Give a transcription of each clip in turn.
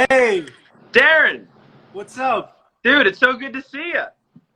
Hey, Darren, what's up? dude, it's so good to see you.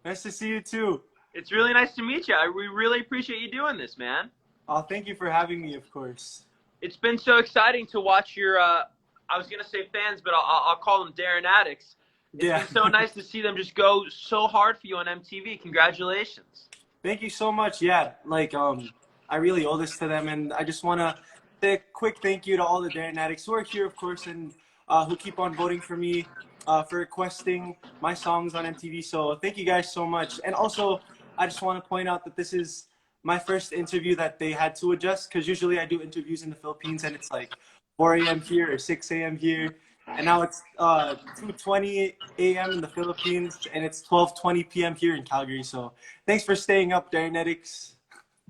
Nice to see you too. It's really nice to meet you. We really appreciate you doing this, man. Oh, thank you for having me, of course. It's been so exciting to watch your, I was going to say fans, but I'll call them Darren addicts. It's Yeah, been so nice to see them just go so hard for you on MTV. Congratulations. thank you so much. Yeah, I really owe this to them, and I just want to say a quick thank you to all the Darren addicts who are here, of course, and who keep on voting for me, for requesting my songs on MTV. So thank you guys so much. And also, I just want to point out that this is my first interview that they had to adjust, because usually I do interviews in the Philippines and it's like 4 a.m. here or 6 a.m. here. And now it's 2:20 a.m. in the Philippines, and it's 12:20 p.m. here in Calgary. So thanks for staying up, Darrenetics.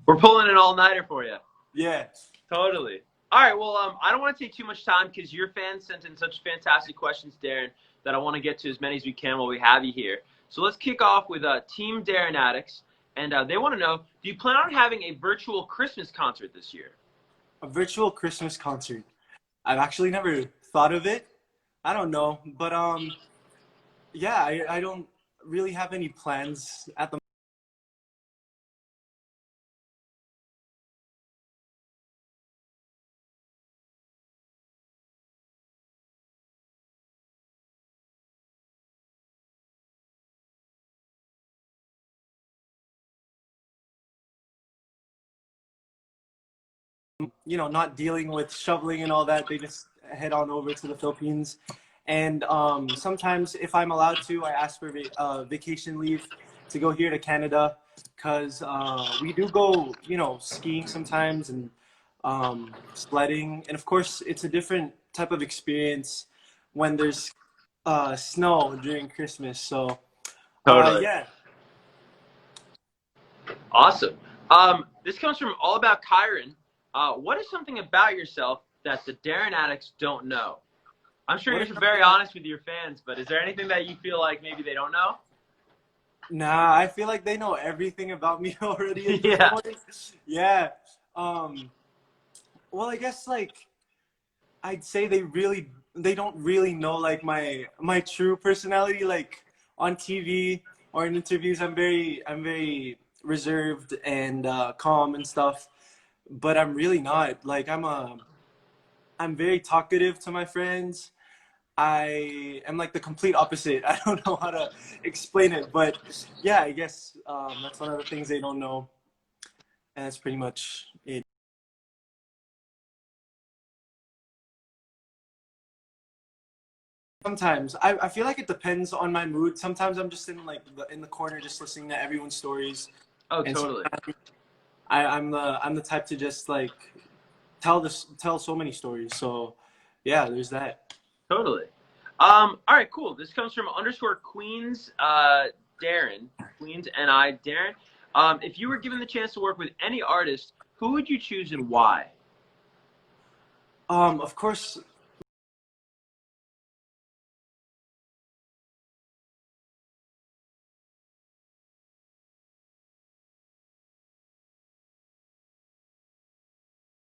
We're pulling an all-nighter for you. Yeah. Totally. All right, well, I don't want to take too much time because your fans sent in such fantastic questions, Darren, that I want to get to as many as we can while we have you here. So let's kick off with Team Darren Addicts. And they want to know, do you plan on having a virtual Christmas concert this year? A virtual Christmas concert. I've actually never thought of it. I don't know, but yeah, I don't really have any plans at the not dealing with shoveling and all that. They just head on over to the Philippines. And sometimes, if I'm allowed to, I ask for vacation leave to go here to Canada, because we do go, skiing sometimes, and sledding. And of course, it's a different type of experience when there's snow during Christmas. So, Totally. yeah. Awesome. This comes from All About Kyron. What is something about yourself that the Darren Addicts don't know? I'm sure you're very honest with your fans, but is there anything that you feel like maybe they don't know? Nah, I feel like they know everything about me already at this Yeah. point. Yeah. Well, I guess I'd say they don't really know like my true personality. Like on TV or in interviews, I'm very reserved and calm and stuff. But I'm really not. Like I'm very talkative to my friends. I am like the complete opposite. I don't know how to explain it, but yeah, I guess that's one of the things they don't know, and that's pretty much it. Sometimes I feel like it depends on my mood. Sometimes I'm just in like in the corner just listening to everyone's stories, Oh, and totally. I'm the type to just like tell so many stories. So yeah, there's that. Totally. All right, cool. This comes from underscore Queens Darren. Queens NI Darren. If you were given the chance to work with any artist, who would you choose and why? Of course.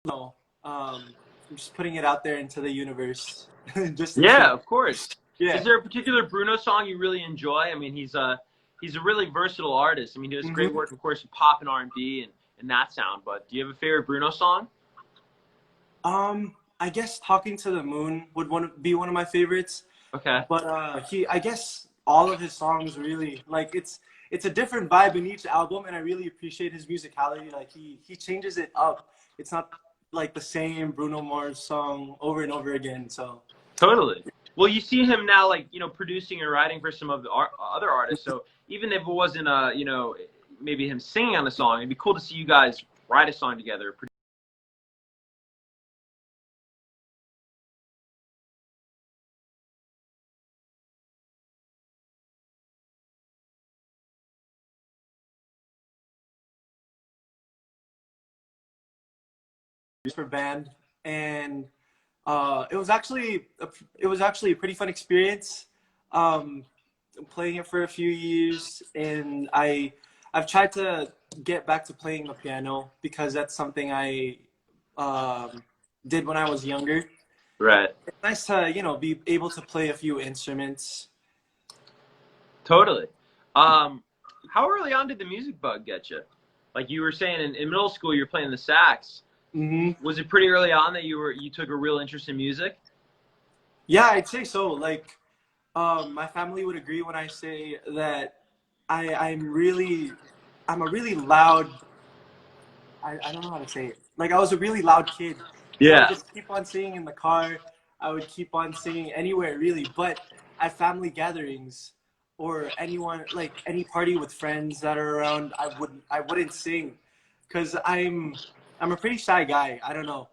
No, I'm just putting it out there into the universe, just to see. Yeah, of course. Is Yeah. there a particular Bruno song you really enjoy? I mean, he's a really versatile artist. I mean, he does great work, of course, in pop and R&B and that sound. But do you have a favorite Bruno song? I guess "Talking to the Moon" would be one of my favorites. Okay. But I guess all of his songs really like it's a different vibe in each album, and I really appreciate his musicality. Like he changes it up. It's not like the same Bruno Mars song over and over again. So Totally. Well, you see him now, like, producing and writing for some of the other artists. So even if it wasn't, maybe him singing on a song, it'd be cool to see you guys write a song together. for band, and it was actually a pretty fun experience. Playing it for a few years, and I've tried to get back to playing the piano because that's something I did when I was younger. Right. It's nice to, be able to play a few instruments. Totally. How early on did the music bug get you? Like you were saying in middle school, you were playing the sax. Hmm. Was it pretty early on that you took a real interest in music? Yeah, I'd say so. Like, my family would agree when I say that I'm a really loud, I don't know how to say it. Like, I was a really loud kid. I would Yeah. just keep on singing in the car. I would keep on singing anywhere, really. But at family gatherings or anyone, like any party with friends that are around, I wouldn't sing because I'm a pretty shy guy. I don't know.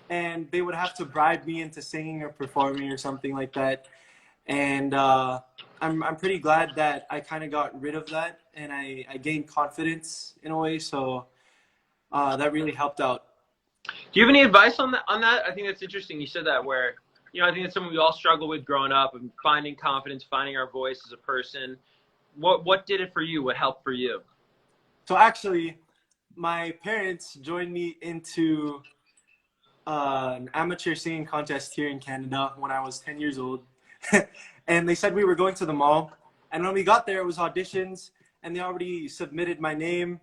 And they would have to bribe me into singing or performing or something like that. And I'm pretty glad that I kind of got rid of that and I gained confidence in a way. So that really helped out. Do you have any advice on that? I think that's interesting. You said that where, I think that's something we all struggle with growing up and finding confidence, finding our voice as a person. What did it for you? What helped for you? So actually, my parents joined me into an amateur singing contest here in Canada when I was 10 years old. And they said we were going to the mall. And when we got there, it was auditions, and they already submitted my name.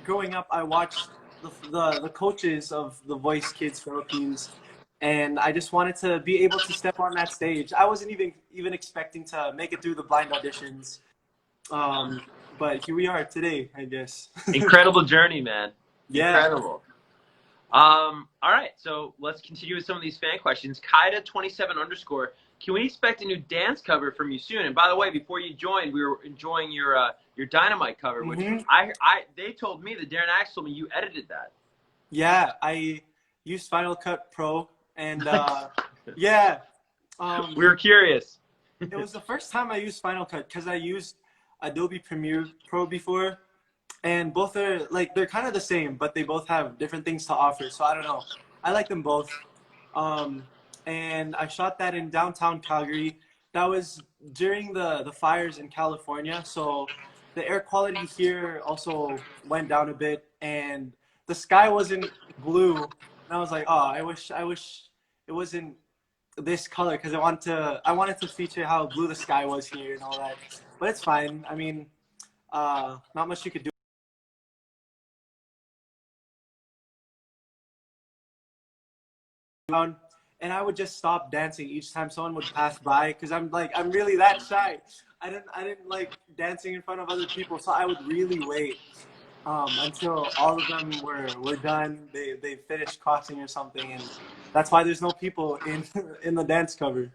Growing up, I watched the coaches of the Voice Kids Philippines, and I just wanted to be able to step on that stage. I wasn't even expecting to make it through the blind auditions, um, but here we are today, I guess. Incredible journey, man. Yeah. Incredible. All right, so let's continue with some of these fan questions. Kaida27_, can we expect a new dance cover from you soon? And by the way, before you joined, we were enjoying your Dynamite cover, which they told me, the Darren Axe told me you edited that. Yeah, I used Final Cut Pro, and yeah, We were curious. it was the first time I used Final Cut because I used Adobe Premiere Pro before, and both are like they're kind of the same, but they both have different things to offer. So I don't know. I like them both. Um, and I shot that in downtown Calgary. That was during the fires in California, so the air quality here also went down a bit, and the sky wasn't blue. And I was like, oh, I wish it wasn't this color because I wanted to feature how blue the sky was here and all that. But it's fine. I mean, not much you could do. And I would just stop dancing each time someone would pass by because I'm really that shy. I didn't like dancing in front of other people, so I would really wait until all of them were done. They finished crossing or something, and that's why there's no people in in the dance cover.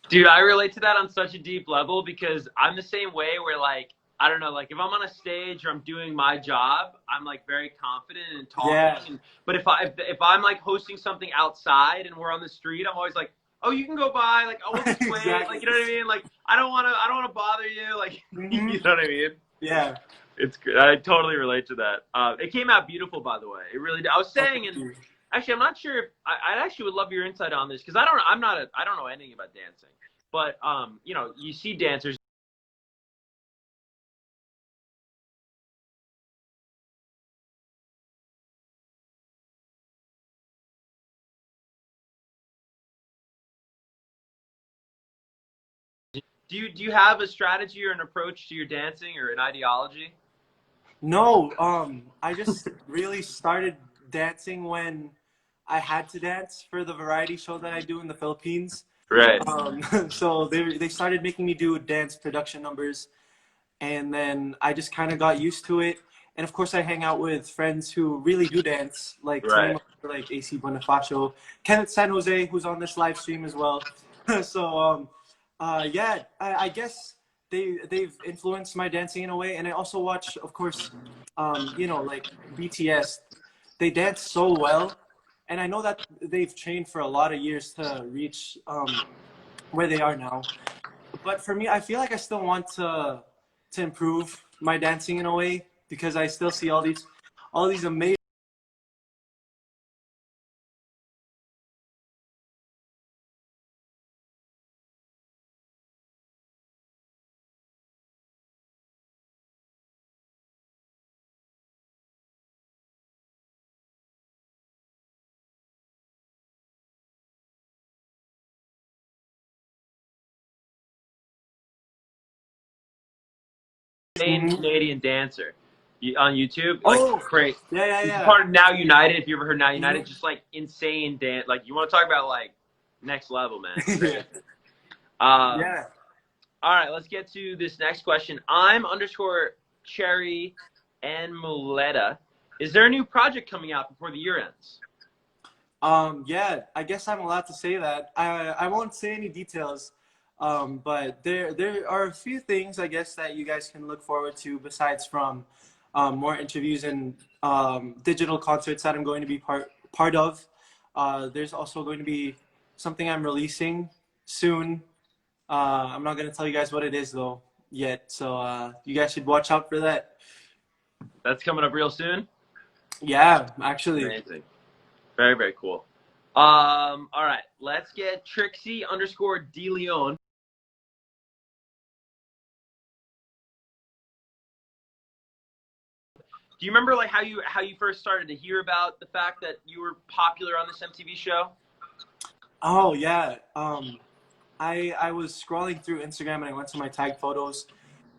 Dude, I relate to that on such a deep level because I'm the same way where like, I don't know, like if I'm on a stage or I'm doing my job, I'm like very confident and talking. Yeah. But if I'm like hosting something outside and we're on the street, I'm always like, oh, you can go by, like, oh, we'll just wait, Exactly. like, you know what I mean? Like, I don't want to bother you, like, you know what I mean? Yeah. It's good. I totally relate to that. It came out beautiful, by the way. It really did. I was saying, and actually, I'm not sure if I actually would love your insight on this because I don't know anything about dancing. But you see dancers. Do you have a strategy or an approach to your dancing or an ideology? No, I just really started dancing when I had to dance for the variety show that I do in the Philippines. Right. So they started making me do dance production numbers, and then I just kind of got used to it. And of course, I hang out with friends who really do dance, like to name Right. like AC Bonifacio, Kenneth San Jose, who's on this live stream as well. So yeah, I guess they've influenced my dancing in a way. And I also watch, of course, like BTS. They dance so well, and I know that they've trained for a lot of years to reach where they are now. But for me, I feel like I still want to improve my dancing in a way because I still see all these amazing Insane Mhm. Canadian dancer on YouTube. Like, Oh, great. yeah, yeah, He's yeah. part of Now United. If you ever heard Now United, Mhm. just like insane dance. Like, you want to talk about like next level, man. Yeah. Crazy. Um, Yeah. all right, let's get to this next question. I'm underscore Cherry and Muleta. Is there a new project coming out before the year ends? Yeah, I guess I'm allowed to say that. I won't say any details, but there are a few things I guess that you guys can look forward to besides from more interviews and digital concerts that I'm going to be part of. There's also going to be something I'm releasing soon. I'm not going to tell you guys what it is though yet, so you guys should watch out for that. That's coming up real soon. Yeah, actually. Amazing. Very, very cool. All right, let's get Trixie underscore De Leon. Do you remember like how you first started to hear about the fact that you were popular on this MTV show? Oh yeah. I was scrolling through Instagram and I went to my tagged photos,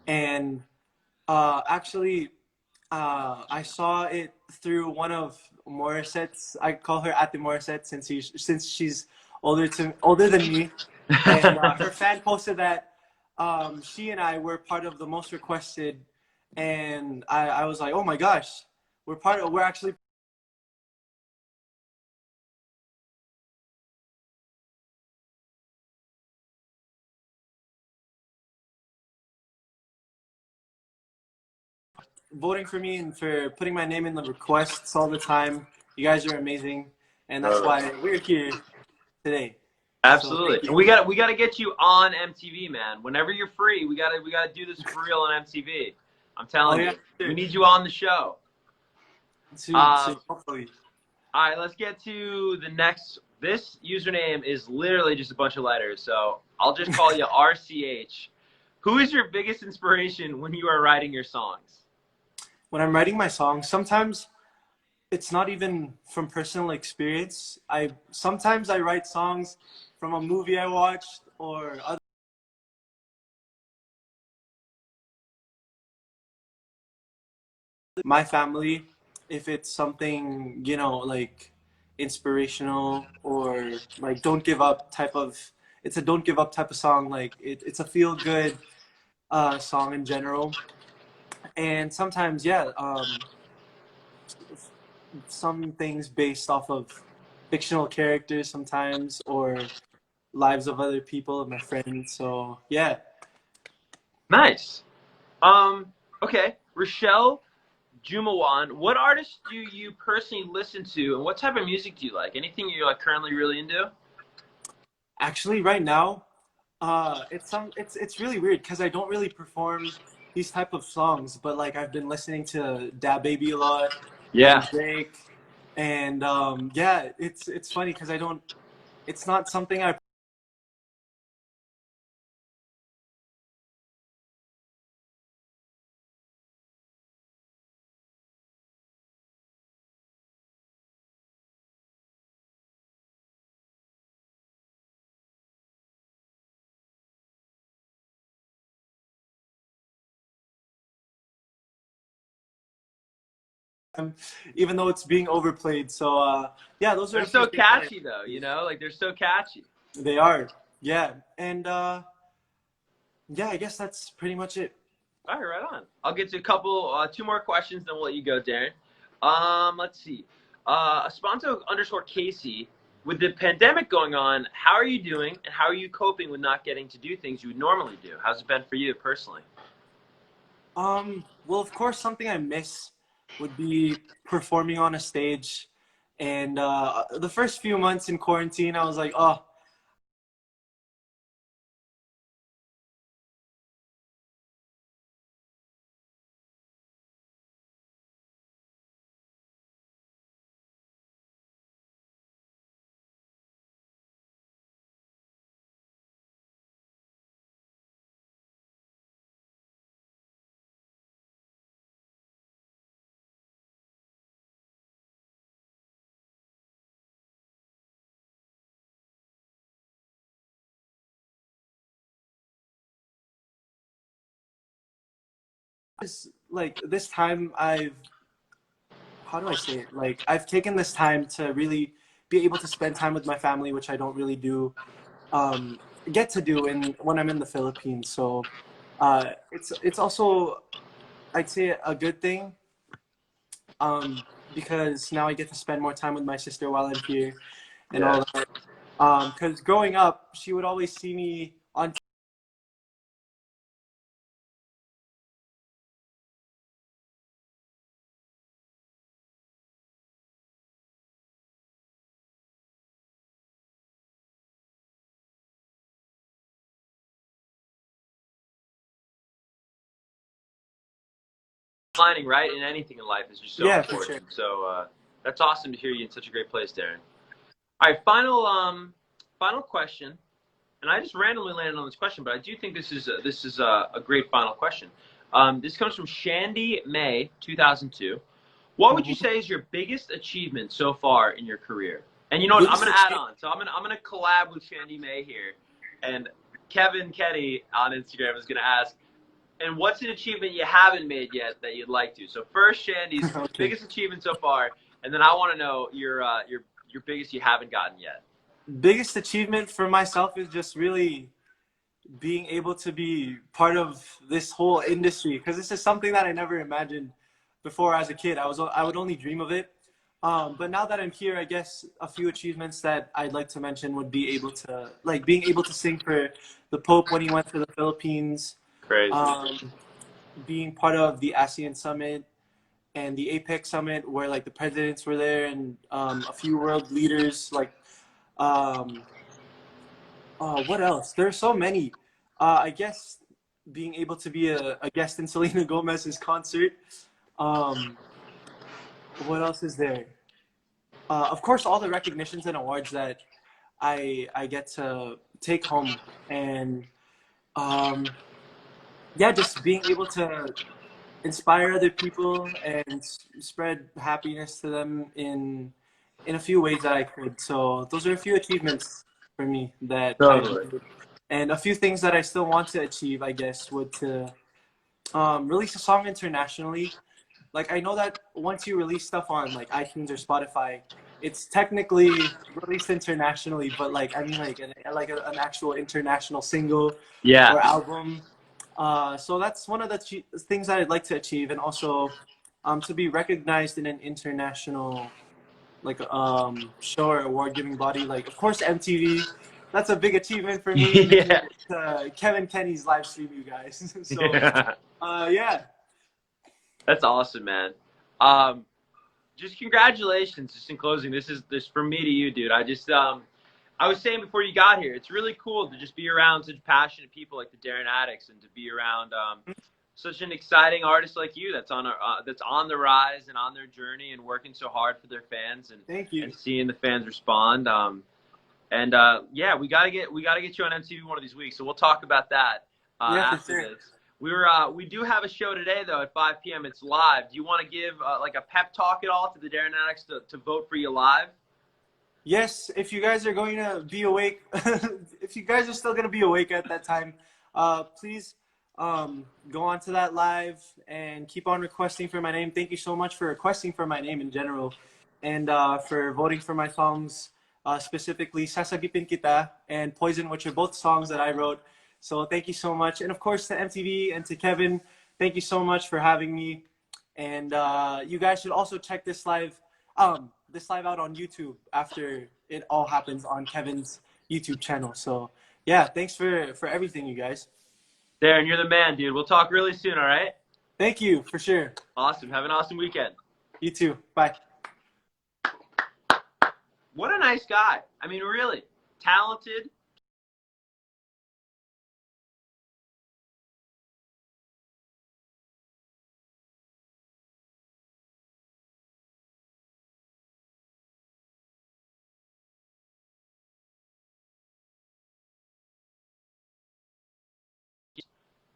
and actually I saw it through one of Morissette's. I call her Ate Morissette since she's older than me, and her fan posted that she and I were part of the most requested, and I was like, oh my gosh, we're actually voting for me and for putting my name in the requests all the time. You guys are amazing, and that's why we're here today. So Absolutely. thank you. And we gotta get you on MTV, man. Whenever you're free, we gotta do this for real on MTV. I'm Oh telling yeah, you. We sure. need you on the show. Soon, hopefully. All right, let's get to the next. This username is literally just a bunch of letters, so I'll just call you RCH. Who is your biggest inspiration when you are writing your songs? When I'm writing my songs, sometimes it's not even from personal experience. I sometimes I write songs from a movie I watched or other my family. If it's something like inspirational or like don't give up type of, it's a don't give up type of song. Like it's a feel good song in general. And sometimes yeah, some things based off of fictional characters sometimes or lives of other people and my friends. So yeah. Nice. Um, okay. Rochelle Jumawan, what artists do you personally listen to, and what type of music do you like? Anything you're like currently really into? Actually, right now, it's really weird because I don't really perform these type of songs, but like I've been listening to Da Baby a lot and Yeah. Drake, and yeah, it's funny because I don't. It's not something I even though it's being overplayed. So yeah, those are They're a few so things catchy though, you know, like they're so catchy. they are. Yeah, and yeah, I guess that's pretty much it. All right, right on. I'll get to a couple, two more questions, then we'll let you go, Darren. Let's see. Espanto _ Casey, with the pandemic going on, how are you doing, and how are you coping with not getting to do things you would normally do? How's it been for you personally? Well, of course, something I miss would be performing on a stage. And the first few months in quarantine, I was like, oh, like this time I've, how do I say it? Like I've taken this time to really be able to spend time with my family, which I don't really do, um, get to do in when I'm in the Philippines. So it's also, I'd say, a good thing, because now I get to spend more time with my sister while I'm here and Yeah. all that. Because growing up, she would always see me on Declining, right, in anything in life is just so yeah, for sure. important. So that's awesome to hear you in such a great place, Darren. All right, final question, and I just randomly landed on this question, but I do think this is a great final question. This comes from Shandy May 2002. What would you Mhm. say is your biggest achievement so far in your career? And you know what? I'm Biggest gonna add achievement. on. So I'm gonna collab with Shandy May here, and Kenney on Instagram is gonna ask, and what's an achievement you haven't made yet that you'd like to? So first, Shandy's Okay. biggest achievement so far, and then I want to know your biggest you haven't gotten yet. Biggest achievement for myself is just really being able to be part of this whole industry, because this is something that I never imagined before as a kid. I would only dream of it. But now that I'm here, I guess a few achievements that I'd like to mention would be able to, like, being able to sing for the Pope when he went to the Philippines, Crazy. um, being part of the ASEAN Summit and the APEC Summit, where like the presidents were there and a few world leaders. Like, um, what else? There are so many. I guess being able to be a guest in Selena Gomez's concert. Um, what else is there? Of course, all the recognitions and awards that I get to take home, and um, yeah, just being able to inspire other people and spread happiness to them in a few ways that I could. So those are a few achievements for me that I've Totally. made. And a few things that I still want to achieve, I guess, would to release a song internationally. Like I know that once you release stuff on like iTunes or Spotify, it's technically released internationally, but like I mean an actual international single Yeah. or album. So that's one of the things that I'd like to achieve, and also to be recognized in an international like show or award giving body. Like of course MTV. That's a big achievement for me, making Yeah. it to Kenney's live stream, you guys. So Yeah. yeah. That's awesome, man. Um, just congratulations. Just in closing, this is this from me to you, dude. I was saying before you got here, it's really cool to just be around such passionate people like the Darren Addicts, and to be around such an exciting artist like you that's on the rise and on their journey and working so hard for their fans, Thank you. and seeing the fans respond. And yeah, we gotta get you on MTV one of these weeks. So we'll talk about that Yeah, for after sure. this. We do have a show today though at 5 p.m. It's live. Do you want to give like a pep talk at all to the Darren Addicts to vote for you live? Yes, if you guys are going to be awake, if you guys are still going to be awake at that time, please go on to that live and keep on requesting for my name. Thank you so much for requesting for my name in general, and for voting for my songs, specifically Sasagipin Kita and Poison, which are both songs that I wrote. So thank you so much. And of course to MTV and to Kevin, thank you so much for having me. And you guys should also check this live out on YouTube after it all happens on Kevin's YouTube channel. So yeah, thanks for everything, you guys. Darren, you're the man, dude. We'll talk really soon, all right? Thank you, for sure. Awesome. Have an awesome weekend. You too. Bye. What a nice guy. I mean, really talented.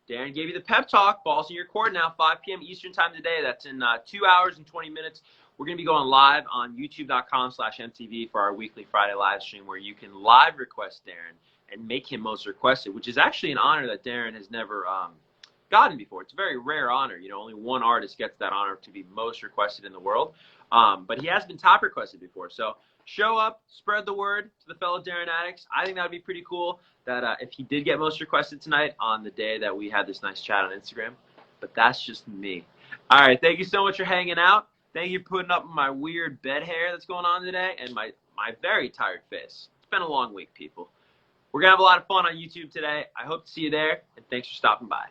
Darren gave you the pep talk. Ball's in your court now, 5 p.m. Eastern time today. That's in 2 hours and 20 minutes. We're going to be going live on youtube.com/MTV for our weekly Friday live stream where you can live request Darren and make him most requested, which is actually an honor that Darren has never gotten before. It's a very rare honor. You know, only one artist gets that honor to be most requested in the world. But he has been top requested before. So show up, spread the word to the fellow Darren addicts. I think that would be pretty cool that if he did get most requested tonight on the day that we had this nice chat on Instagram. But that's just me. All right, thank you so much for hanging out. Thank you for putting up my weird bed hair that's going on today and my very tired face. It's been a long week, people. We're going to have a lot of fun on YouTube today. I hope to see you there, and thanks for stopping by.